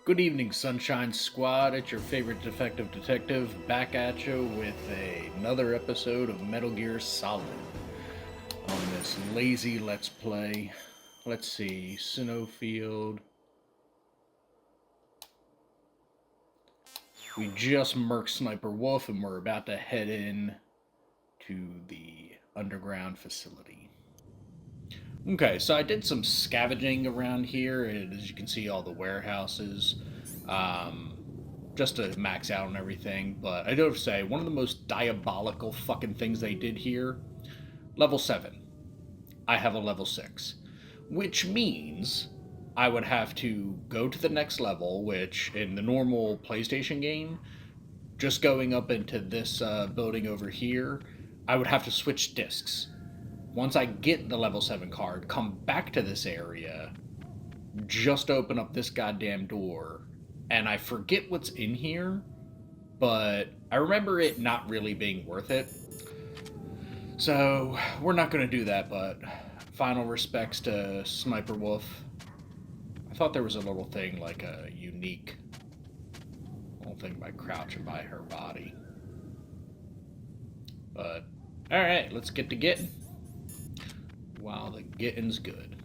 Good evening, Sunshine Squad. It's your favorite Defective Detective back at you with another episode of Metal Gear Solid on this lazy Let's Play. Let's see, Snowfield. We just murked Sniper Wolf and we're about to head in to the underground facility. Okay, so I did some scavenging around here, and as you can see, all the warehouses, um, just to max out on everything. But I do have to say, one of the most diabolical fucking things they did here, level 7. I have a level 6, which means I would have to go to the next level, which in the normal PlayStation game, just going up into this building over here, I would have to switch discs. Once I get the level 7 card, come back to this area, just open up this goddamn door, and I forget what's in here, but I remember it not really being worth it. So, we're not going to do that, but final respects to Sniper Wolf. I thought there was a little thing, like a unique little thing by crouching by her body. But, alright, let's get to getting. While the getting's good.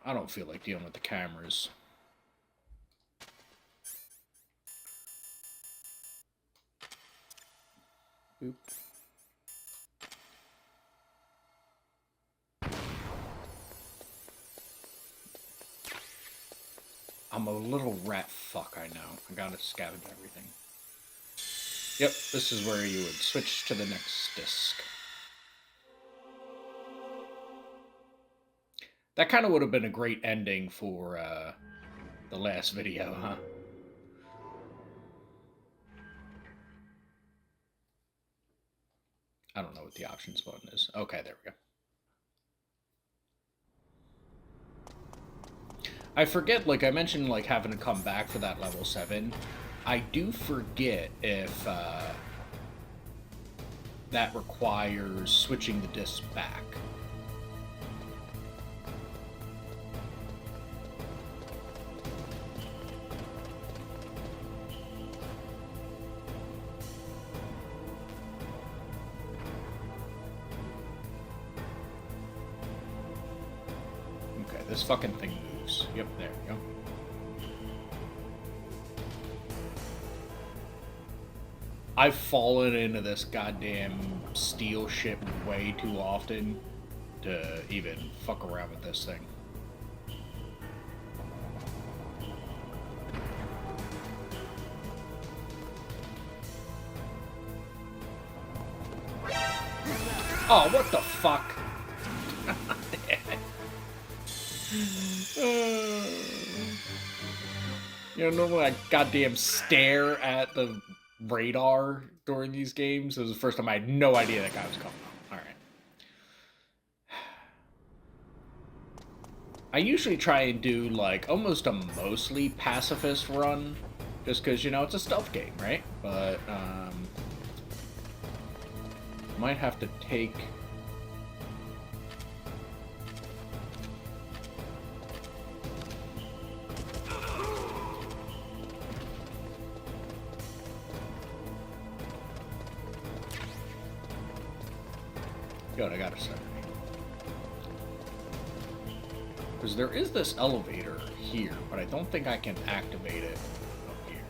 I don't feel like dealing with the cameras. Boop. I'm a little rat fuck, I know. I gotta scavenge everything. Yep, this is where you would switch to the next disc. That kind of would have been a great ending for the last video, huh? I don't know what the options button is. Okay, there we go. I forget, like I mentioned, like having to come back for that level 7. I do forget if that requires switching the discs back. Okay, this fucking thing moves. Yep, there we go. I've fallen into this goddamn steel shit way too often to even fuck around with this thing. Oh, what the fuck? You know, normally I goddamn stare at the radar during these games. It was the first time I had no idea that guy was coming up. Alright. I usually try and do, like, almost a mostly pacifist run. Just because, you know, it's a stealth game, right? But, might have to take... Good, I got a second. Because there is this elevator here, but I don't think I can activate it up here.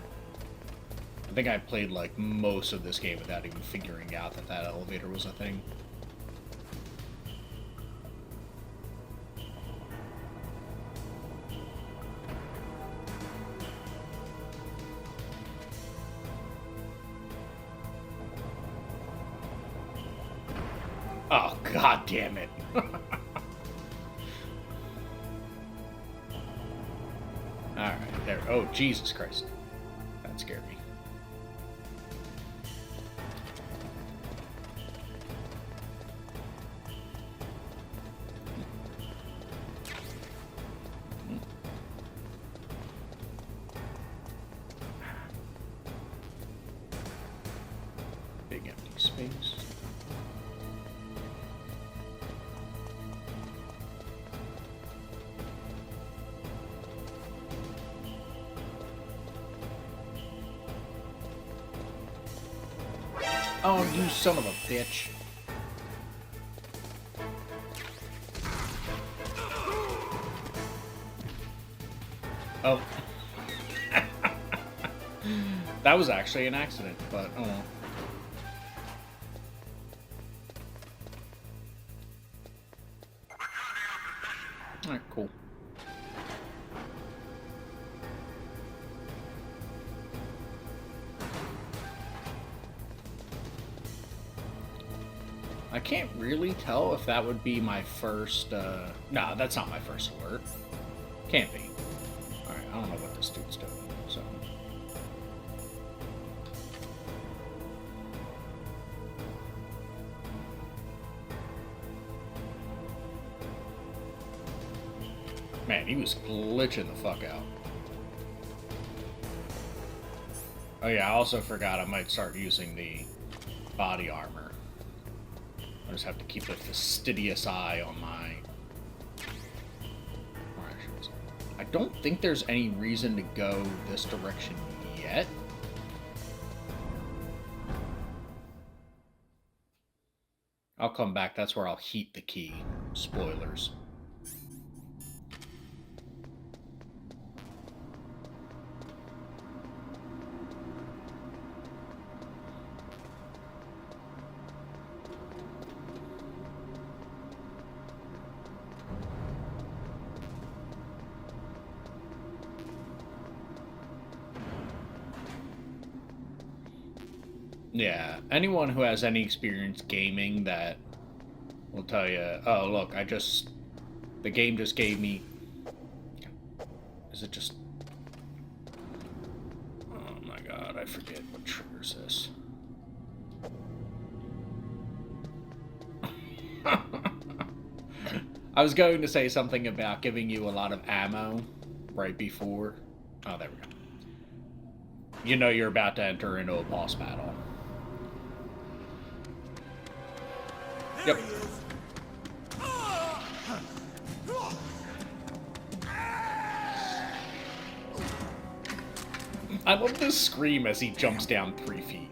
I think I played, like, most of this game without even figuring out that that elevator was a thing. Oh, god damn it. Alright, there. Oh, Jesus Christ. That scared me. space. Oh, you son of a bitch. Oh. That was actually an accident, but oh well. Alright, cool. I can't really tell if that would be my first, no, that's not my first alert. Can't be. Alright, I don't know what this dude's doing, so... Man, he was glitching the fuck out. Oh yeah, I also forgot I might start using the body armor. I just have to keep a fastidious eye on my rations. I don't think there's any reason to go this direction yet. I'll come back. That's where I'll heat the key. Spoilers. Yeah, anyone who has any experience gaming that will tell you, oh, look, the game just gave me... Is it just... Oh my god, I forget what triggers this. I was going to say something about giving you a lot of ammo right before... Oh, there we go. You know you're about to enter into a boss battle. Yep. I love this scream as he jumps down 3 feet.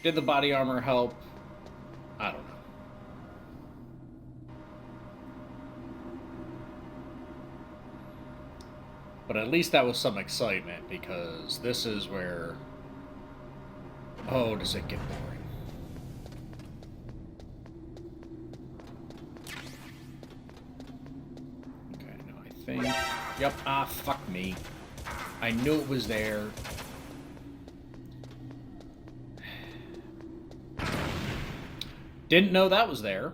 Did the body armor help? I don't know. But at least that was some excitement, because this is where... Oh, does it get boring. Okay, no, I think... Yep, ah, fuck me. I knew it was there. Didn't know that was there.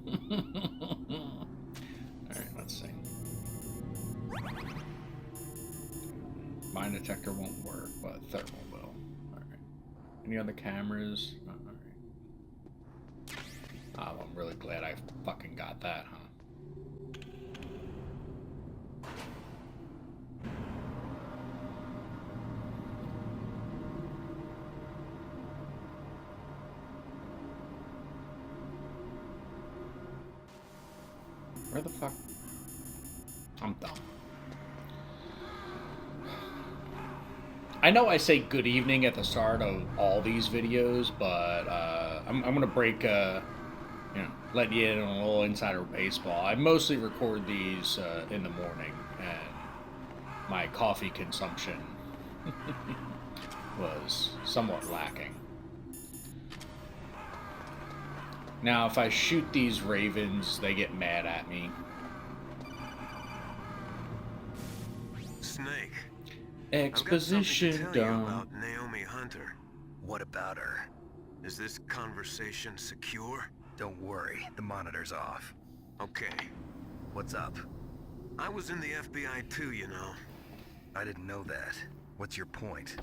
Alright, let's see. Mine detector won't work, but thermal will. Alright. Any other cameras? Alright. Oh, I'm really glad I fucking got that, huh? Where the fuck? I'm dumb. I know I say good evening at the start of all these videos, but I'm gonna break, let you in on a little insider baseball. I mostly record these in the morning, and my coffee consumption was somewhat lacking. Now, if I shoot these ravens, they get mad at me. Snake. Exposition I've got something to tell you done. about Naomi Hunter. What about her? Is this conversation secure? Don't worry, the monitor's off. Okay. What's up? I was in the FBI too, you know. I didn't know that. What's your point?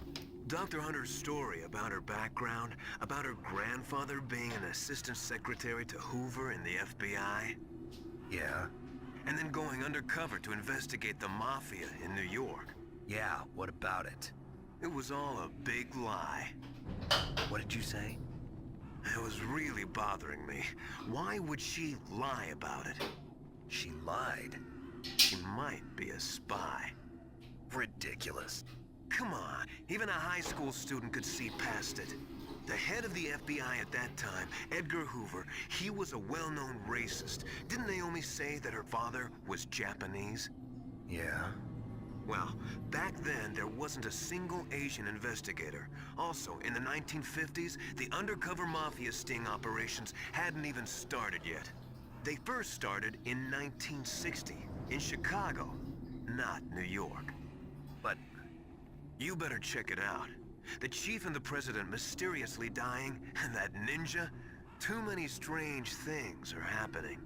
Dr. Hunter's story about her background, about her grandfather being an assistant secretary to Hoover in the FBI, Yeah? and then going undercover to investigate the mafia in New York. Yeah, what about it? It was all a big lie. What did you say? It was really bothering me. Why would she lie about it? She lied. She might be a spy. Ridiculous. Come on, even a high school student could see past it. The head of the FBI at that time, Edgar Hoover, he was a well-known racist. Didn't Naomi say that her father was Japanese? Yeah? Well, back then, there wasn't a single Asian investigator. Also, in the 1950s, the undercover mafia sting operations hadn't even started yet. They first started in 1960, in Chicago, not New York. But You better check it out. The chief and the president mysteriously dying, and that ninja? Too many strange things are happening.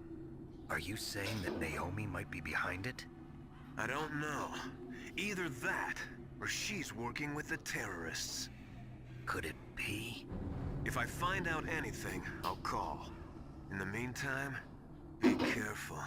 are you saying that Naomi might be behind it? I don't know. Either that, or she's working with the terrorists. Could it be? If I find out anything, I'll call. In the meantime, be careful.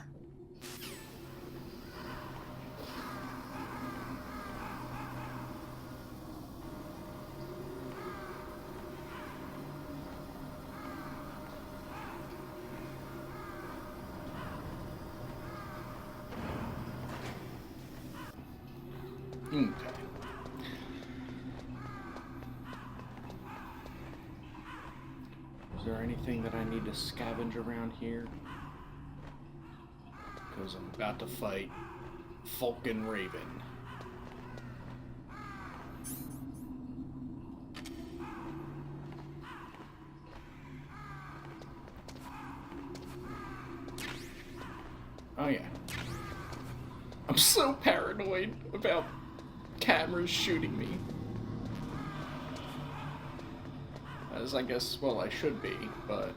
Okay. Is there anything that I need to scavenge around here? Because I'm about to fight Falcon Raven. Oh yeah. I'm so paranoid about cameras shooting me. As I guess, well, I should be, but...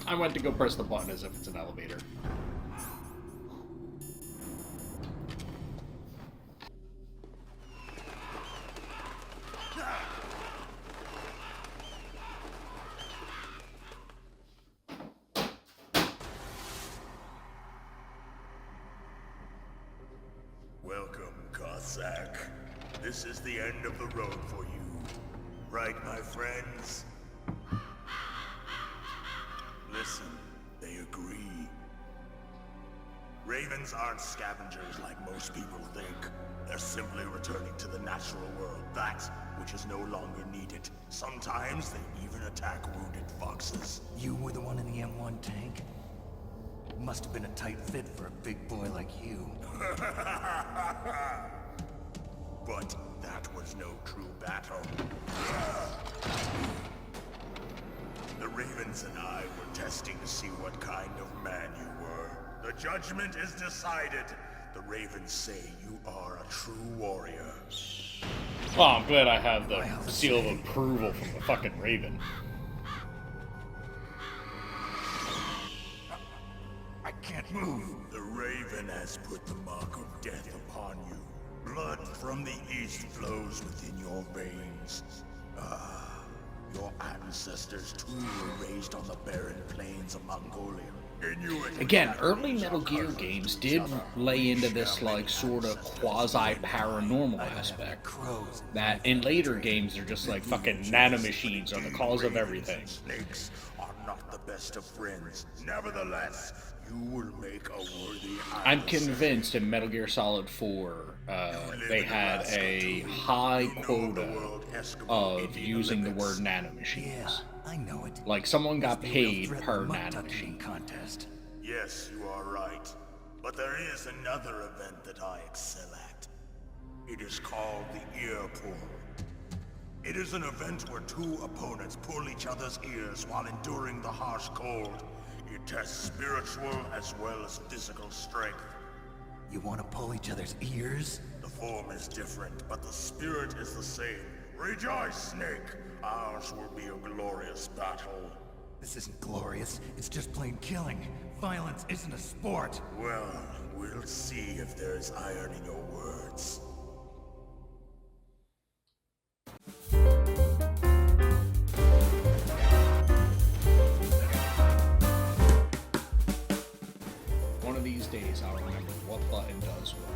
I went to go press the button as if it's an elevator. Welcome, Cossack. This is the end of the road for you. Right, my friends? Listen, they agree. Ravens aren't scavengers like most people think. They're simply returning to the natural world, that which is no longer needed. Sometimes they even attack wounded foxes. You were the one in the M1 tank? Must have been a tight fit for a big boy like you. But that was no true battle. The Ravens and I were testing to see what kind of man you were. The judgment is decided. The Ravens say you are a true warrior. Oh, I'm glad I have the seal of approval from the fucking Raven. I can't move. The Raven has put the mark of death upon you. Blood from the east flows within your veins. Ah, your ancestors too were raised on the barren plains of Mongolia. Again, early Metal Gear games did lay into this, like, sort of quasi-paranormal aspect. That in later games, they're just like fucking nanomachines are the cause of everything. Snakes are not the best of friends. Nevertheless, you will make a worthy I'm adversary. convinced in Metal Gear Solid 4, they had a high quota of using the word nanomachines. Yeah, I know it. Like, someone got Must be a real paid threat per to the mutt touching nanomachine. contest. Yes, you are right. But there is another event that I excel at. It is called the ear pull. It is an event where two opponents pull each other's ears while enduring the harsh cold. It tests spiritual as well as physical strength. You want to pull each other's ears? The form is different, but the spirit is the same. Rejoice, Snake! Ours will be a glorious battle. This isn't glorious. It's just plain killing. Violence isn't a sport. Well, We'll see if there's iron in your words. One of these days, I'll remember what button does what.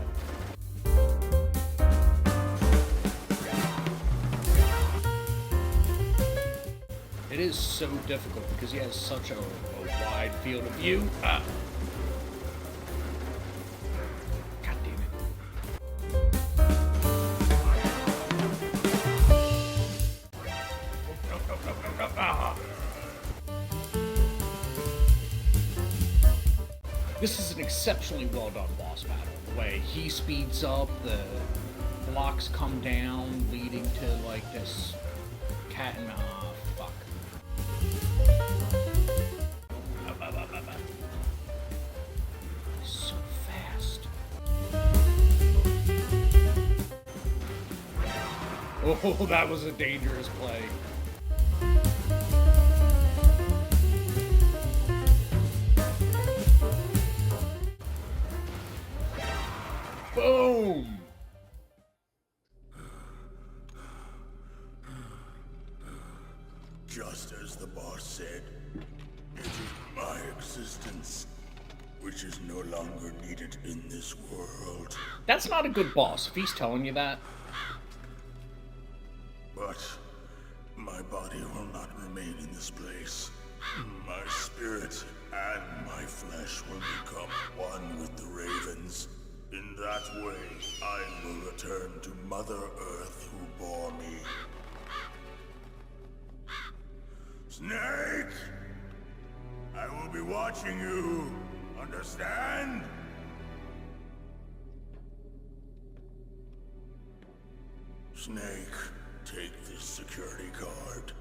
It is so difficult because he has such a wide field of view. Ah. God damn it. No. Ah. This is an exceptionally well done boss battle. The way he speeds up, the blocks come down, leading to like this cat and fuck. So fast. Oh, that was a dangerous play. Boom! Just as the boss said, it is my existence which is no longer needed in this world. That's not a good boss, if he's telling you that. But my body will not remain in this place. My spirit and my flesh will become one with the ravens. In that way, I will return to Mother Earth who bore me. Snake! I will be watching you. Understand? Snake, take this security card.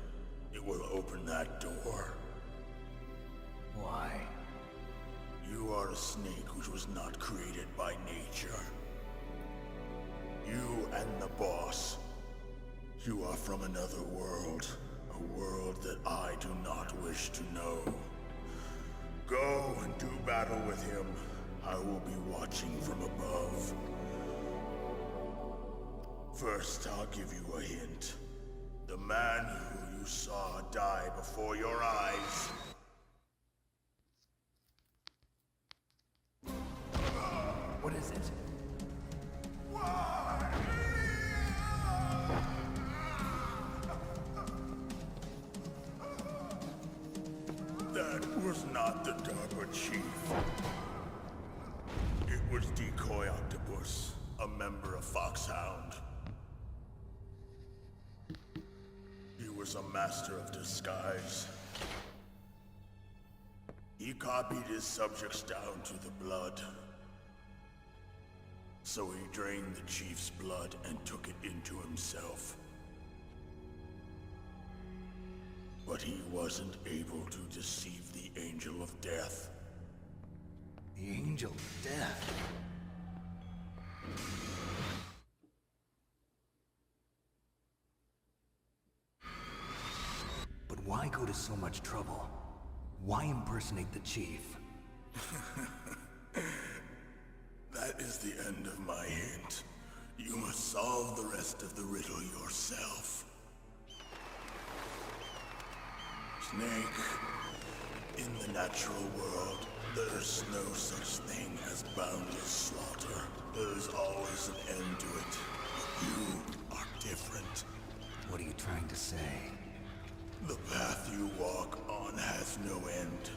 It will open that door. Why? You are a snake which was not created by nature. You and the boss. You are from another world. A world that I do not wish to know. Go and do battle with him. I will be watching from above. First, I'll give you a hint. The man who you saw die before your eyes. What is it? That was not the DARPA chief. It was Decoy Octopus, a member of Foxhound. He was a master of disguise. He copied his subjects down to the blood. So he drained the chief's blood and took it into himself. But he wasn't able to deceive the Angel of Death. The Angel of Death. But why go to so much trouble? Why impersonate the chief? That is the end of my hint. You must solve the rest of the riddle yourself. Snake, in the natural world, there's no such thing as boundless slaughter. There's always an end to it. But you are different. What are you trying to say? The path you walk on has no end.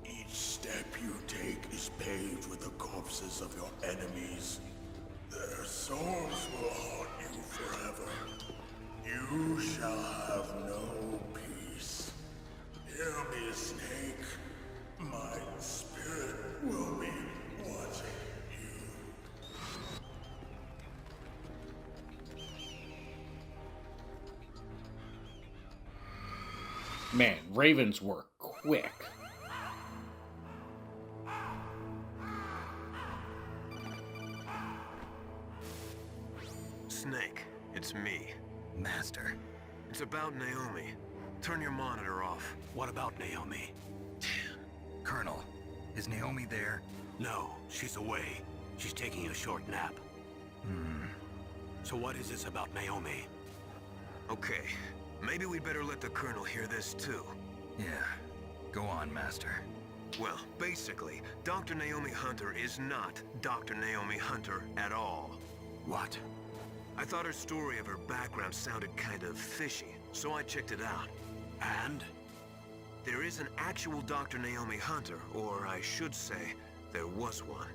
Each step you take is paved with the corpses of your enemies. Their souls will haunt you forever. You shall have no peace. Hear me, Snake. My spirit will be watching you. Man, ravens were quick. Snake, it's me. Master. It's about Naomi. Turn your monitor off. What about Naomi? Colonel, is Naomi there? No, she's away. She's taking a short nap. So what is this about Naomi? Okay, maybe we'd better let the Colonel hear this too. Yeah. Go on, Master. Well, basically, Dr. Naomi Hunter is not Dr. Naomi Hunter at all. What? I thought her story of her background sounded kind of fishy, so I checked it out. And? There is an actual Dr. Naomi Hunter, or I should say, there was one.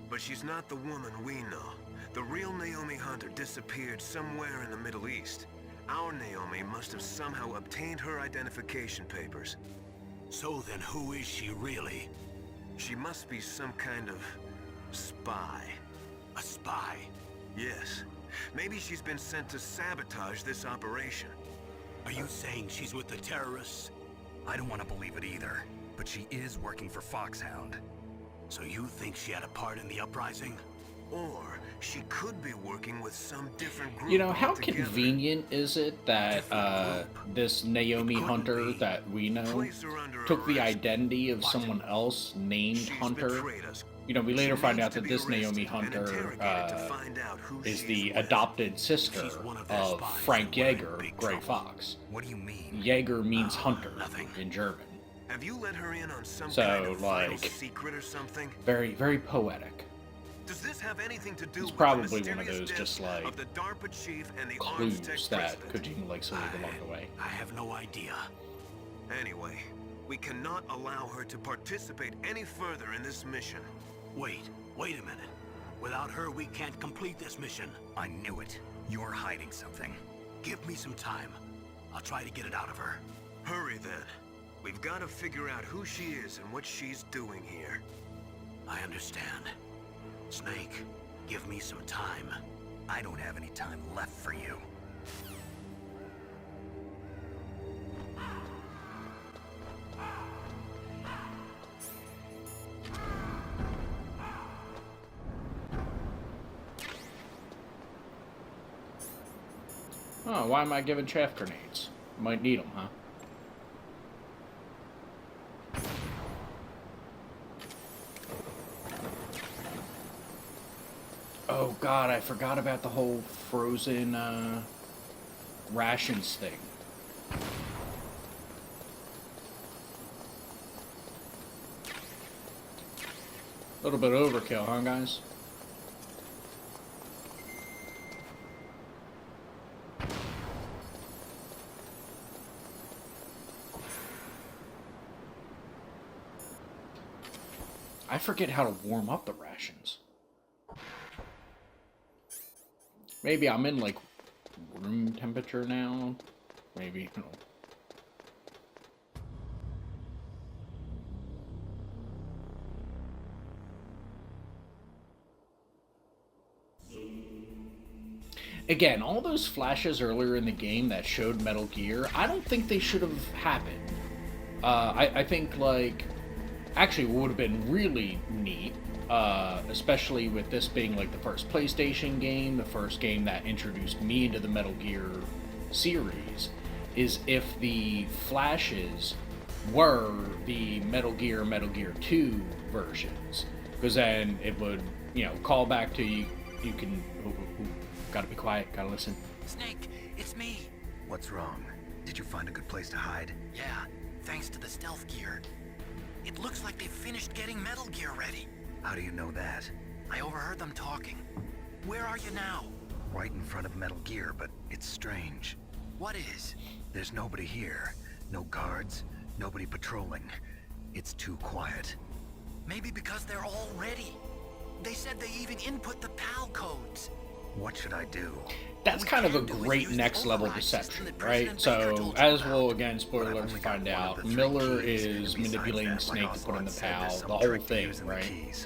But she's not the woman we know. The real Naomi Hunter disappeared somewhere in the Middle East. Our Naomi must have somehow obtained her identification papers. So then who is she really? She must be some kind of spy. A spy? Yes. Maybe she's been sent to sabotage this operation. Are you saying she's with the terrorists? I don't want to believe it either, but she is working for Foxhound. So you think she had a part in the uprising? Or she could be working with some different group. You know, how altogether. Convenient is it that this Naomi Hunter that we know Place her under took the arrest. identity of someone else named She's Hunter? betrayed us. You know, we She later find needs out to that be this Naomi arrested and Hunter interrogated to find out who is she's the with. adopted sister She's one of their of spies Frank that were in Yeager, big Gray trouble. Fox. What do you mean? Yeager means Oh, hunter nothing. in German. Have you let her in on some So, kind of vital like- secret or something? Very, very poetic. Does this have anything to do It's with probably the one of mysterious those death just, like, of the DARPA chief and the arms tech Clues that president? Kojima likes to leave along the way. I have no idea. Anyway, we cannot allow her to participate any further in this mission. Wait a minute. Without her, we can't complete this mission. I knew it. You're hiding something. Give me some time. I'll try to get it out of her. Hurry then. We've got to figure out who she is and what she's doing here. I understand. Snake, give me some time. I don't have any time left for you. Oh, why am I giving chaff grenades? Might need them, huh? Oh god, I forgot about the whole frozen rations thing. A little bit overkill, huh, guys? I forget how to warm up the rations. Maybe I'm in, like, room temperature now. Maybe, I don't know. Again, all those flashes earlier in the game that showed Metal Gear, I don't think they should have happened. I think, like, actually what would have been really neat, especially with this being, like, the first PlayStation game, the first game that introduced me into the Metal Gear series, is if the flashes were the Metal Gear 2 versions. Because then it would, you know, call back to you can... Gotta be quiet, gotta listen. Snake, it's me. What's wrong? Did you find a good place to hide? Yeah, thanks to the stealth gear. It looks like they've finished getting Metal Gear ready. How do you know that? I overheard them talking. Where are you now? Right in front of Metal Gear, but it's strange. What is? There's nobody here. No guards, nobody patrolling. It's too quiet. Maybe because they're all ready. They said they even input the PAL codes. What should I do? That's kind of a great next level deception, right? So, as we'll, again, spoiler alert, find out, Miller is manipulating Snake to put in the PAL, the whole thing, right?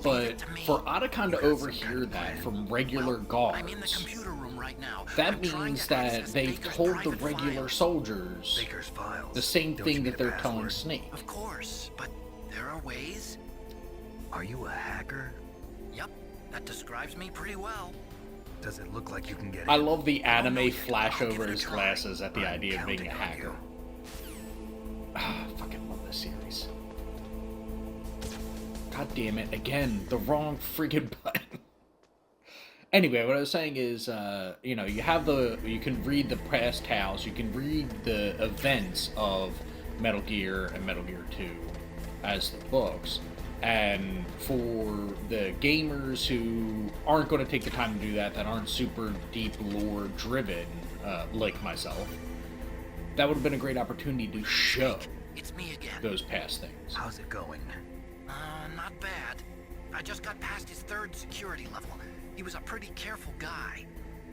But for Otacon to overhear that from regular I'm in the guards, computer room right now. that I'm trying means to that access they've Baker's told the private regular files. soldiers Baker's files. the same Don't you thing need that a they're telling password? Snake. Of course, but there are ways. Are you a hacker? Yep, that describes me pretty well. Does it look like you can get I in? love the anime yet. flash I'll give over it a his try. glasses at the I'm idea of being a counting on hacker. you. Ah, fucking love this series. God damn it, again, the wrong freaking button. Anyway, what I was saying is, you know, you can read the past tales, you can read the events of Metal Gear and Metal Gear 2 as the books. And for the gamers who aren't going to take the time to do that aren't super deep lore driven, like myself, that would have been a great opportunity to show It's me again. those past things. How's it going? Not bad. I just got past his 3rd security level. He was a pretty careful guy.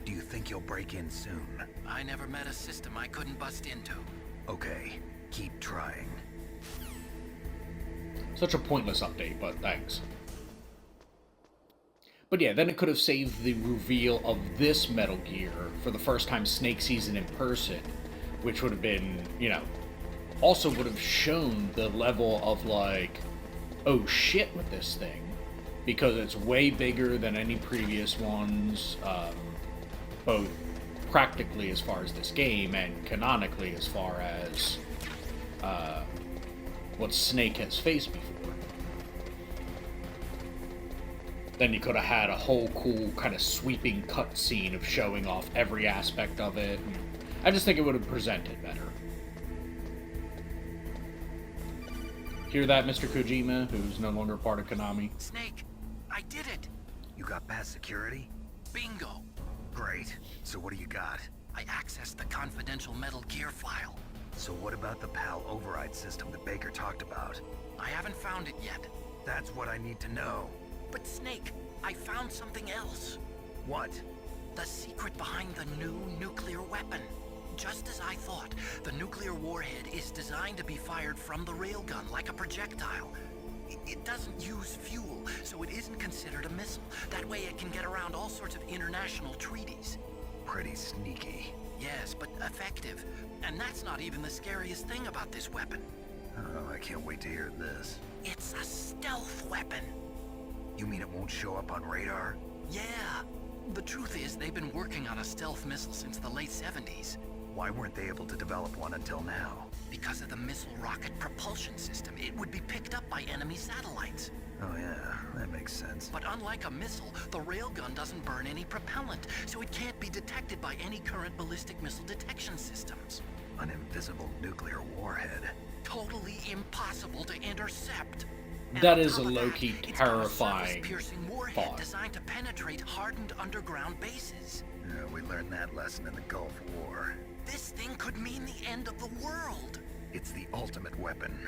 Do you think you'll break in soon? I never met a system I couldn't bust into. Okay, keep trying. Such a pointless update, but thanks. But yeah, then it could have saved the reveal of this Metal Gear for the first time Snake sees it in person, which would have been, you know, also would have shown the level of, like, oh shit with this thing, because it's way bigger than any previous ones, both practically as far as this game and canonically as far as what Snake has faced before. Then you could have had a whole cool kind of sweeping cutscene of showing off every aspect of it. And I just think it would have presented better. Hear that, Mr. Kojima, who's no longer part of Konami? Snake, I did it! You got past security? Bingo! Great. So what do you got? I accessed the confidential Metal Gear file. So what about the PAL override system that Baker talked about? I haven't found it yet. That's what I need to know. But Snake, I found something else. What? The secret behind the new nuclear weapon. Just as I thought, the nuclear warhead is designed to be fired from the railgun like a projectile. It doesn't use fuel, so it isn't considered a missile. That way it can get around all sorts of international treaties. Pretty sneaky. Yes, but effective. And that's not even the scariest thing about this weapon. Oh, I can't wait to hear this. It's a stealth weapon. You mean it won't show up on radar? Yeah. The truth is, they've been working on a stealth missile since the late 70s. Why weren't they able to develop one until now? Because of the missile rocket propulsion system, it would be picked up by enemy satellites. Oh yeah, that makes sense. But unlike a missile, the railgun doesn't burn any propellant, so it can't be detected by any current ballistic missile detection systems. An invisible nuclear warhead. Totally impossible to intercept. And That on is a top of that, low-key it's got a terrifying surface-piercing warhead thought. designed to penetrate hardened underground bases. Yeah, we learned that lesson in the Gulf War. This thing could mean the end of the world. It's the ultimate weapon.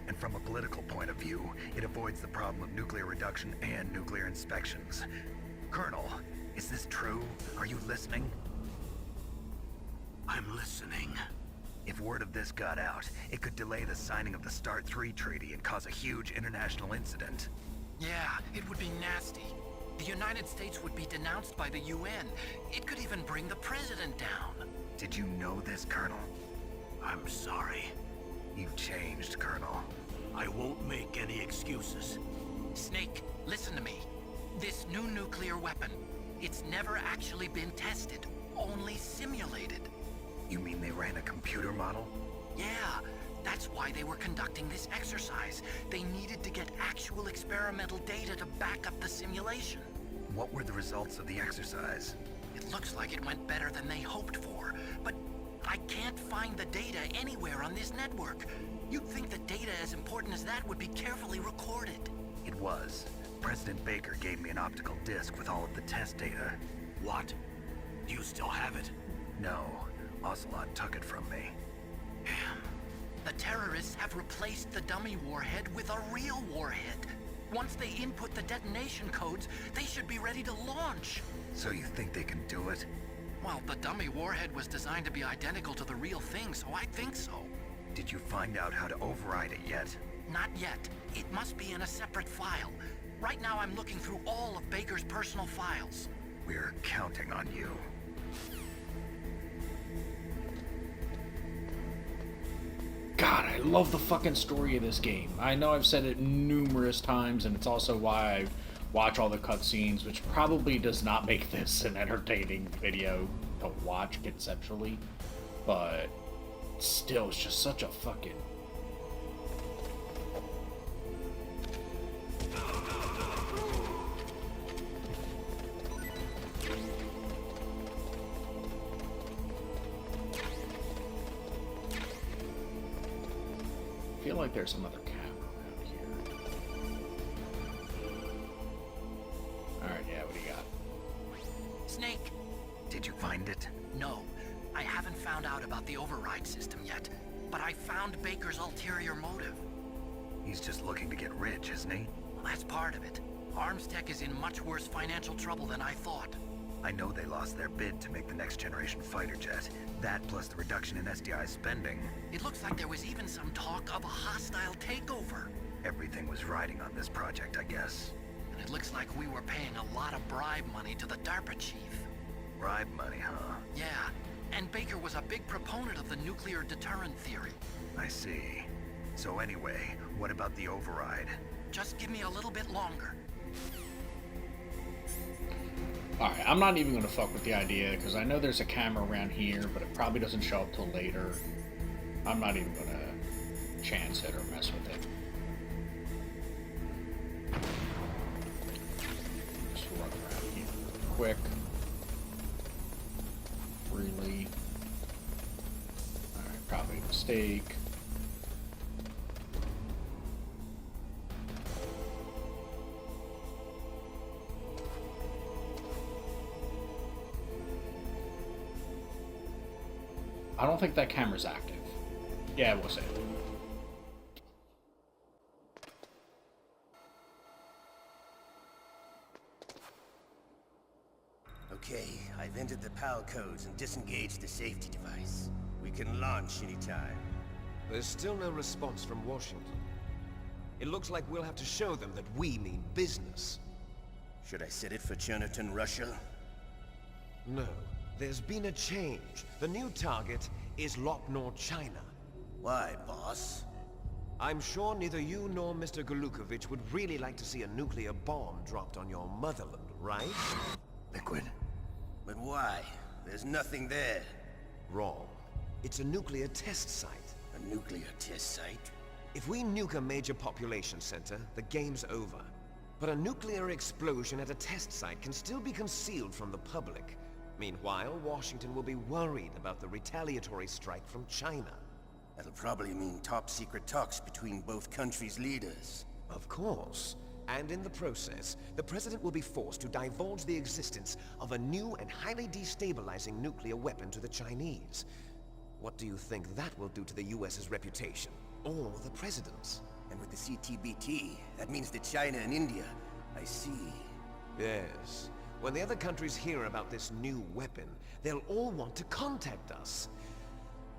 And from a political point of view, it avoids the problem of nuclear reduction and nuclear inspections. Colonel, is this true? Are you listening? I'm listening. If word of this got out, it could delay the signing of the START 3 treaty and cause a huge international incident. Yeah, it would be nasty. The United States would be denounced by the UN. It could even bring the president down. Did you know this, Colonel? I'm sorry. You've changed, Colonel. I won't make any excuses. Snake, listen to me. This new nuclear weapon, it's never actually been tested, only simulated. You mean they ran a computer model? Yeah, that's why they were conducting this exercise. They needed to get actual experimental data to back up the simulation. What were the results of the exercise? It looks like it went better than they hoped for, but I can't find the data anywhere on this network. You'd think that data as important as that would be carefully recorded. It was. President Baker gave me an optical disc with all of the test data. What? Do you still have it? No, Ocelot took it from me. The terrorists have replaced the dummy warhead with a real warhead. Once they input the detonation codes, they should be ready to launch. So you think they can do it? Well, the dummy warhead was designed to be identical to the real thing, so I think so. Did you find out how to override it yet? Not yet. It must be in a separate file. Right now I'm looking through all of Baker's personal files. We're counting on you. God, I love the fucking story of this game. I know I've said it numerous times, and it's also why I watch all the cutscenes, which probably does not make this an entertaining video to watch conceptually. But still, it's just such a fucking... feel like there's another camera around here. Alright, yeah, what do you got? Snake! Did you find it? No, I haven't found out about the override system yet, but I found Baker's ulterior motive. He's just looking to get rich, isn't he? Well, that's part of it. Armstech is in much worse financial trouble than I thought. I know they lost their bid to make the next generation fighter jet. That plus the reduction in SDI spending. It looks like there was even some talk of a hostile takeover. Everything was riding on this project, I guess. And it looks like we were paying a lot of bribe money to the DARPA chief. Bribe money, huh? Yeah, and Baker was a big proponent of the nuclear deterrent theory. I see. So anyway, what about the override? Just give me a little bit longer. Alright, I'm not even going to fuck with the idea, because I know there's a camera around here, but it probably doesn't show up till later. I'm not even going to chance it or mess with it. Just run around here quick. Really. Alright, probably a mistake. I don't think that camera's active. Yeah, we'll see. Okay, I've entered the PAL codes and disengaged the safety device. We can launch anytime. There's still no response from Washington. It looks like we'll have to show them that we mean business. Should I set it for Cherniton, Russia? No. There's been a change. The new target is Locknor, China. Why, boss? I'm sure neither you nor Mr. Golukovich would really like to see a nuclear bomb dropped on your motherland, right? Liquid. But why? There's nothing there. Wrong. It's a nuclear test site. A nuclear test site? If we nuke a major population center, the game's over. But a nuclear explosion at a test site can still be concealed from the public. Meanwhile, Washington will be worried about the retaliatory strike from China. That'll probably mean top-secret talks between both countries' leaders. Of course. And in the process, the President will be forced to divulge the existence of a new and highly destabilizing nuclear weapon to the Chinese. What do you think that will do to the US's reputation? Or the President's? And with the CTBT, that means that China and India... I see. Yes. When the other countries hear about this new weapon, they'll all want to contact us.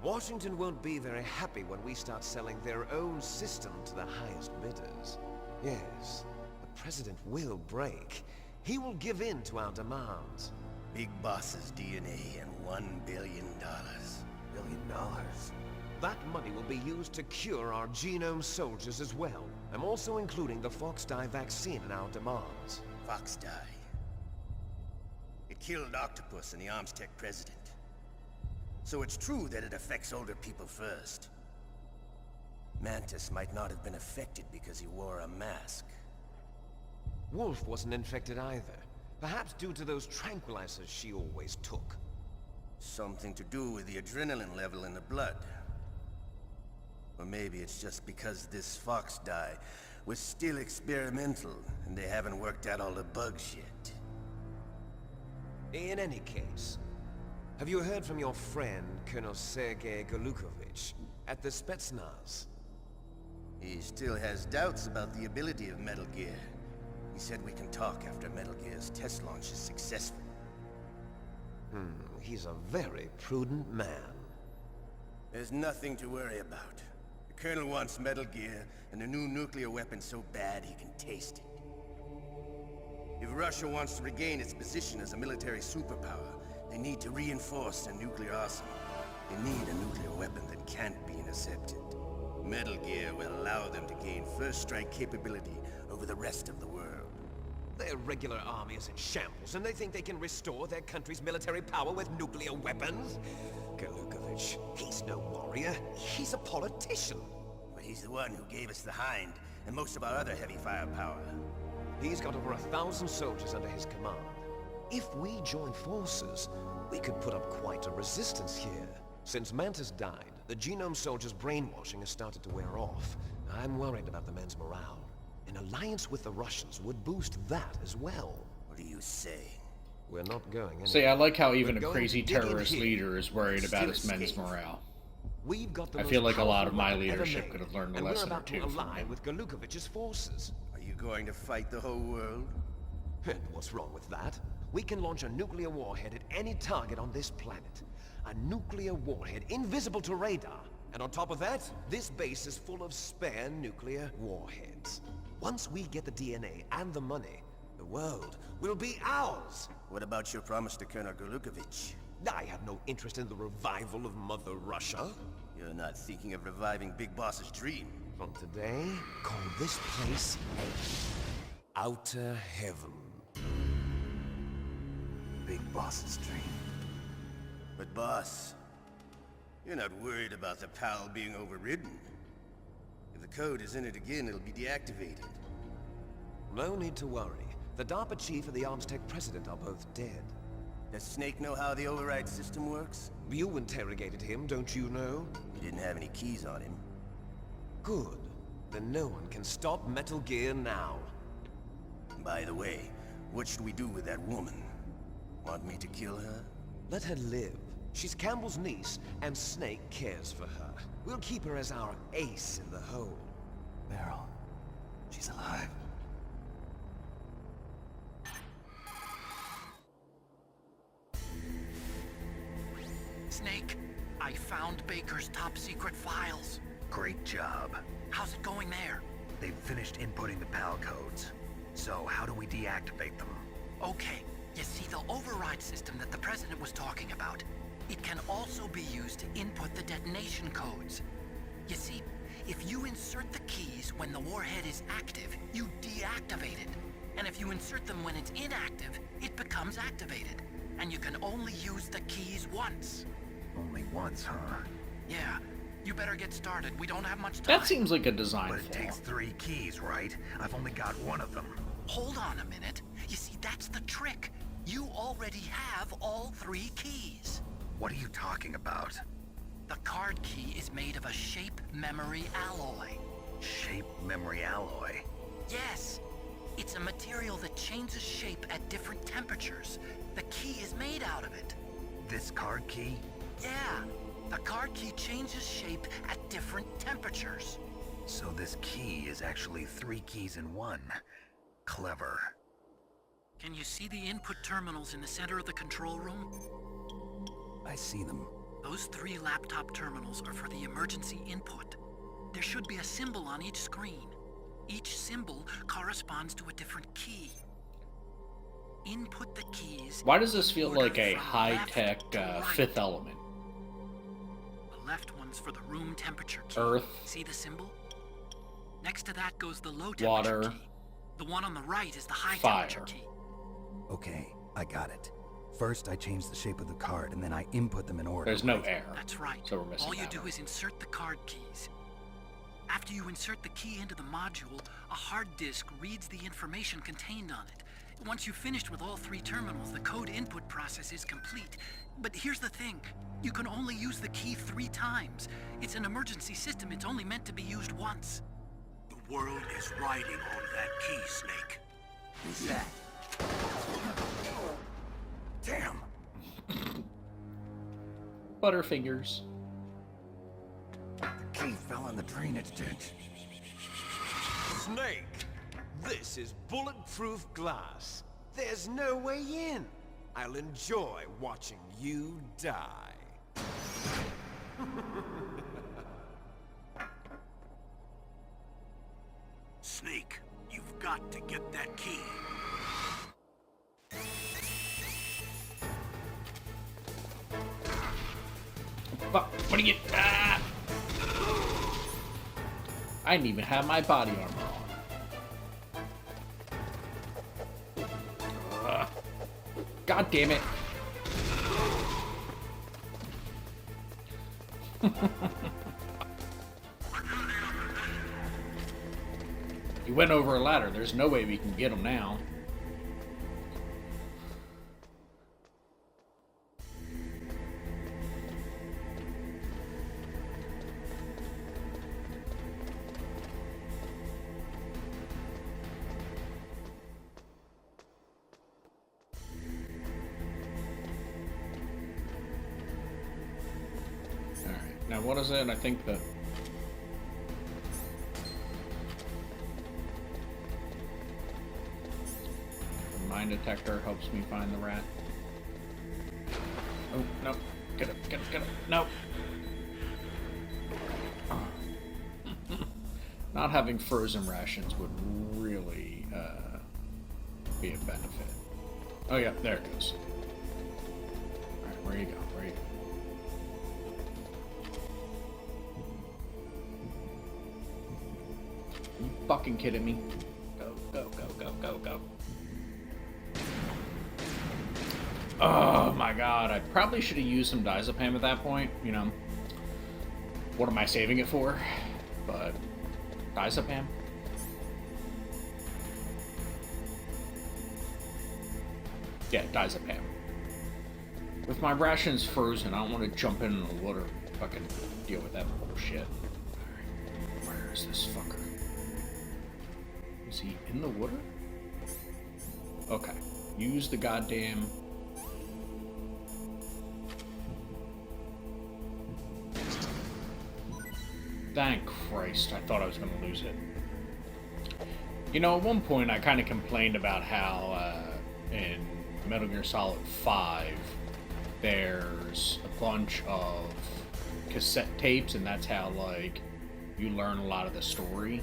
Washington won't be very happy when we start selling their own system to the highest bidders. Yes, the President will break. He will give in to our demands. Big Boss's DNA and $1 billion. $1 billion? That money will be used to cure our genome soldiers as well. I'm also including the Fox dye vaccine in our demands. Fox dye. It killed Octopus and the Armstech president. So it's true that it affects older people first. Mantis might not have been affected because he wore a mask. Wolf wasn't infected either. Perhaps due to those tranquilizers she always took. Something to do with the adrenaline level in the blood. Or maybe it's just because this Fox dye was still experimental and they haven't worked out all the bugs yet. In any case, have you heard from your friend, Colonel Sergei Golukovich, at the Spetsnaz? He still has doubts about the ability of Metal Gear. He said we can talk after Metal Gear's test launch is successful. He's a very prudent man. There's nothing to worry about. The Colonel wants Metal Gear and a new nuclear weapon so bad he can taste it. If Russia wants to regain its position as a military superpower, they need to reinforce their nuclear arsenal. They need a nuclear weapon that can't be intercepted. Metal Gear will allow them to gain first strike capability over the rest of the world. Their regular army is in shambles, and they think they can restore their country's military power with nuclear weapons? Golukovich, he's no warrior. He's a politician. But he's the one who gave us the Hind and most of our other heavy firepower. He's got over 1,000 soldiers under his command. If we join forces, we could put up quite a resistance here. Since Mantis died, The genome soldiers' brainwashing has started to wear off. I'm worried about the men's morale. An alliance with the Russians would boost that as well. What are you saying? We're not going anywhere. See, I like how even We're a going crazy to dig in terrorist here. leader is worried about Still his men's escape. morale. We've got the I most feel like a lot of powerful my weapon ever leadership made, could have learned a and lesson we're or about two to from ally him. with Galukovic's forces. Are you going to fight the whole world? And what's wrong with that? We can launch a nuclear warhead at any target on this planet. A nuclear warhead invisible to radar. And on top of that, this base is full of spare nuclear warheads. Once we get the DNA and the money, the world will be ours. What about your promise to Colonel Galukovich? I have no interest in the revival of Mother Russia. You're not thinking of reviving Big Boss's dream. From today, call this place Outer Heaven. Big Boss's dream. But boss, you're not worried about the PAL being overridden. If the code is in it again, it'll be deactivated. No need to worry. The DARPA chief and the Armstech president are both dead. Does Snake know how the override system works? You interrogated him, don't you know? He didn't have any keys on him. Good. Then no one can stop Metal Gear now. By the way, what should we do with that woman? Want me to kill her? Let her live. She's Campbell's niece, and Snake cares for her. We'll keep her as our ace in the hole. Meryl. She's alive. Snake, I found Baker's top-secret files. Great job. How's it going there? They've finished inputting the PAL codes. So how do we deactivate them? Okay, you see the override system that the President was talking about? It can also be used to input the detonation codes. You see, if you insert the keys when the warhead is active, you deactivate it. And if you insert them when it's inactive, it becomes activated. And you can only use the keys once. Only once, huh? Yeah, you better get started. We don't have much time. That seems like a design But it flaw. takes 3 keys, right? I've only got one of them. Hold on a minute. You see, that's the trick. You already have all 3 keys. What are you talking about? The card key is made of a shape memory alloy. Shape memory alloy. Yes, it's a material that changes shape at different temperatures. The key is made out of it. This card key? Yeah, the card key changes shape at different temperatures. So this key is actually 3 keys in one. Clever. Can you see the input terminals in the center of the control room? I see them. Those 3 laptop terminals are for the emergency input. There should be a symbol on each screen. Each symbol corresponds to a different key. Input the keys. Why does this feel in order like a from high-tech left to right. Fifth Element? The left one's for the room temperature key. Earth. See the symbol? Next to that goes the low temperature Water. key. The one on the right is the high Fire. temperature key. Okay, I got it. First, I change the shape of the card, and then I input them in order. There's no right? air. That's right. So we're missing All you that do one. is insert the card keys. After you insert the key into the module, a hard disk reads the information contained on it. Once you've finished with all 3 terminals, the code input process is complete. But here's the thing. You can only use the key 3 times. It's an emergency system. It's only meant to be used once. The world is riding on that key, Snake. Who's that? Damn! Butterfingers. The key fell in the drainage ditch. Snake! This is bulletproof glass. There's no way in. I'll enjoy watching you die. Snake, you've got to get that key. What do you... Ah! I didn't even have my body armor on. God damn it. He went over a ladder. There's no way we can get him now. what is it? I think the... mine detector helps me find the rat. Oh, no. Get it, get it, get it. No. Not having frozen rations would really be a benefit. Oh yeah, there it goes. Alright, where you go? Where you go? Are you fucking kidding me? Go, go, go, go, go, go. Oh my god, I probably should have used some diazepam at that point, you know. What am I saving it for? But diazepam? Yeah, diazepam. With my rations frozen, I don't want to jump in the water and fucking deal with that bullshit. Alright, where is this fucker? Is he in the water? Okay, use the goddamn... Thank Christ, I thought I was going to lose it. You know, at one point I kind of complained about how in Metal Gear Solid 5 there's a bunch of cassette tapes, and that's how, like, you learn a lot of the story.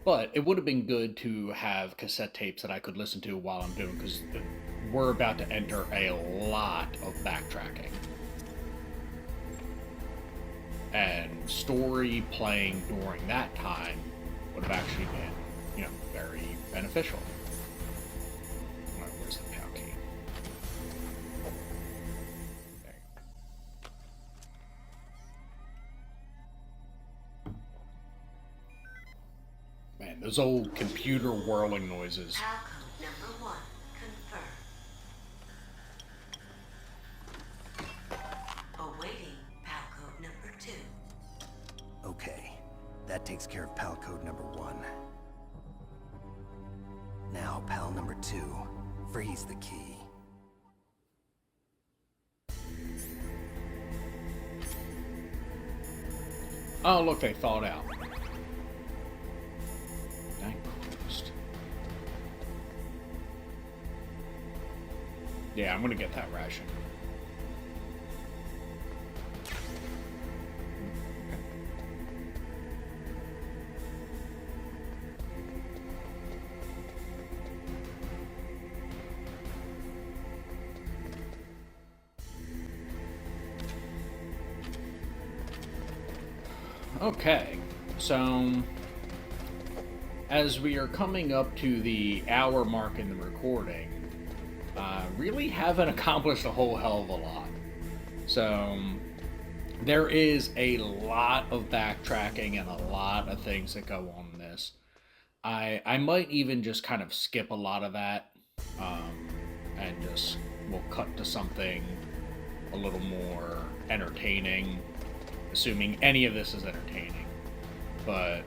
But it would have been good to have cassette tapes that I could listen to while I'm doing, because we're about to enter a lot of backtracking. And story playing during that time would have actually been, you know, very beneficial. All right, where's the PAL key? There you go. Man, those old computer whirling noises. PAL code number 1 confirmed. Awaiting PAL code number 2. Okay, that takes care of PAL code number 1. Now, PAL number 2, freeze the key. Oh, look, they thawed out. Thank Christ. Yeah, I'm gonna get that ration. Okay, so as we are coming up to the hour mark in the recording, really haven't accomplished a whole hell of a lot. So there is a lot of backtracking and a lot of things that go on in this. I might even just kind of skip a lot of that, and just we'll cut to something a little more entertaining, assuming any of this is entertaining. But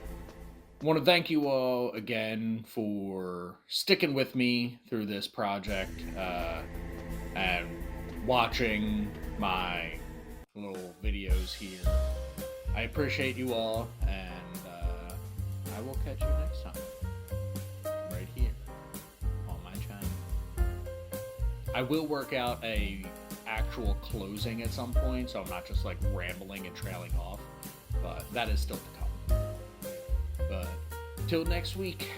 I want to thank you all again for sticking with me through this project, and watching my little videos here. I appreciate you all, and I will catch you next time, right here on my channel. I will work out a actual closing at some point, so I'm not just like rambling and trailing off, but that is still to come. But till next week,